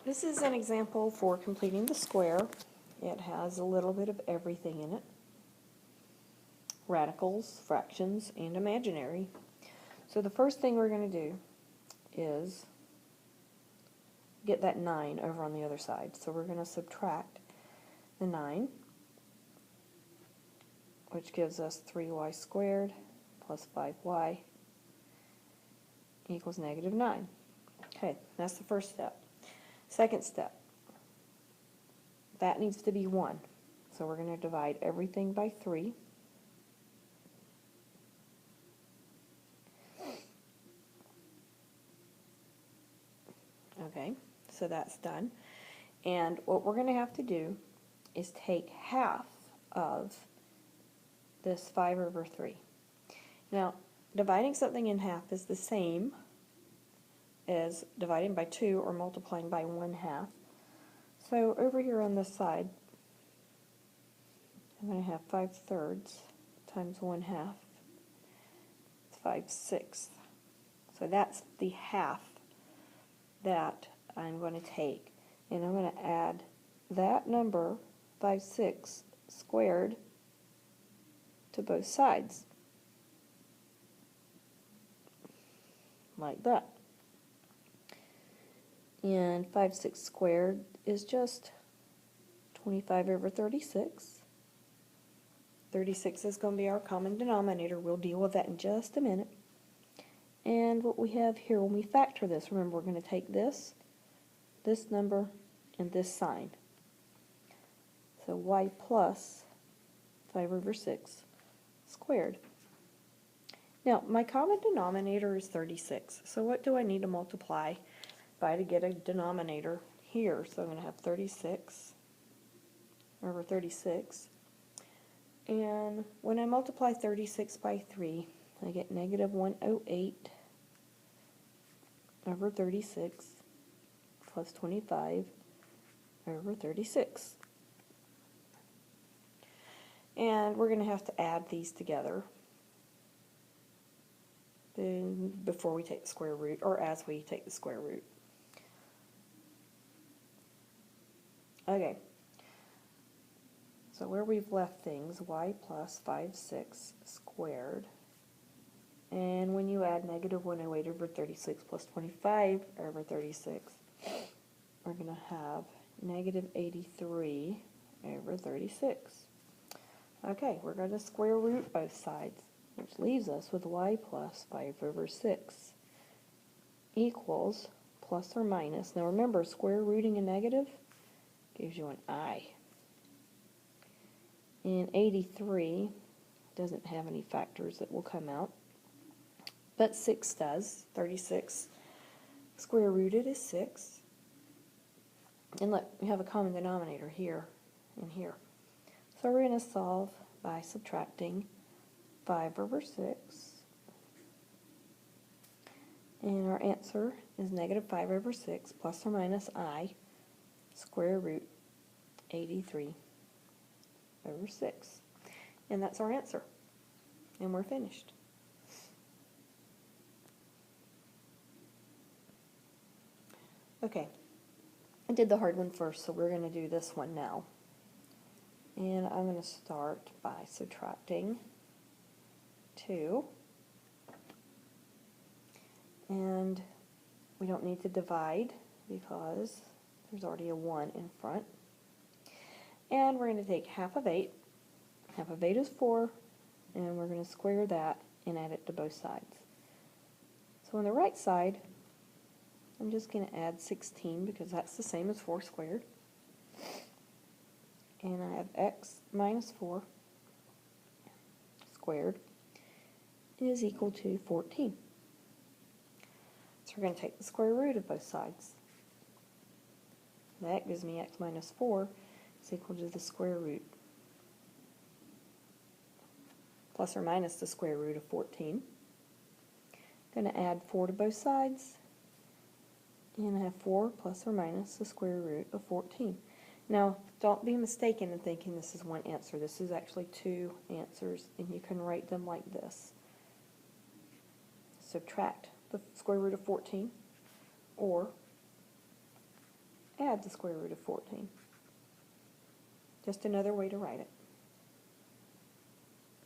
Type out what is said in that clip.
This is an example for completing the square. It has a little bit of everything in it. Radicals, fractions, and imaginary. So the first thing we're going to do is get that 9 over on the other side. So we're going to subtract the 9, which gives us 3y squared plus 5y equals negative 9. Okay, that's the first step. Second step, that needs to be 1. So we're going to divide everything by 3. Okay, so that's done. And what we're going to have to do is take half of this 5 over 3. Now, dividing something in half is the same as dividing by 2 or multiplying by 1/2. So over here on this side, I'm going to have 5/3 times 1/2. It's 5/6. So that's the half that I'm going to take. And I'm going to add that number, 5/6 squared, to both sides. Like that. And 5/6 squared is just 25 over 36. 36 is going to be our common denominator. We'll deal with that in just a minute. And what we have here, when we factor this, remember we're going to take this number, and this sign. So y plus 5 over 6 squared. Now, my common denominator is 36. So what do I need to multiply by to get a denominator here? So I'm going to have 36 over 36. And when I multiply 36 by 3, I get negative 108 over 36 plus 25 over 36. And we're going to have to add these together before we take the square root, or as we take the square root. Okay, so where we've left things, y plus 5/6 squared, and when you add negative 108 over 36 plus 25 over 36, we're going to have negative 83 over 36. Okay, we're going to square root both sides, which leaves us with y plus 5 over 6 equals plus or minus. Now remember, square rooting a negative gives you an I. And 83 doesn't have any factors that will come out, but 6 does. 36 square rooted is 6. And look, we have a common denominator here and here. So we're going to solve by subtracting 5 over 6. And our answer is negative 5 over 6 plus or minus I square root 83 over 6. And that's our answer. And we're finished. Okay, I did the hard one first, so we're going to do this one now. And I'm going to start by subtracting 2. And we don't need to divide because there's already a 1 in front. And we're going to take half of 8. Half of 8 is 4. And we're going to square that and add it to both sides. So on the right side, I'm just going to add 16 because that's the same as 4 squared. And I have x minus 4 squared is equal to 14. So we're going to take the square root of both sides. That gives me x minus 4 is equal to the square root plus or minus the square root of 14. I'm going to add 4 to both sides, and I have 4 plus or minus the square root of 14. Now, don't be mistaken in thinking this is one answer. This is actually 2 answers, and you can write them like this. Subtract the square root of 14, or have the square root of 14. Just another way to write it.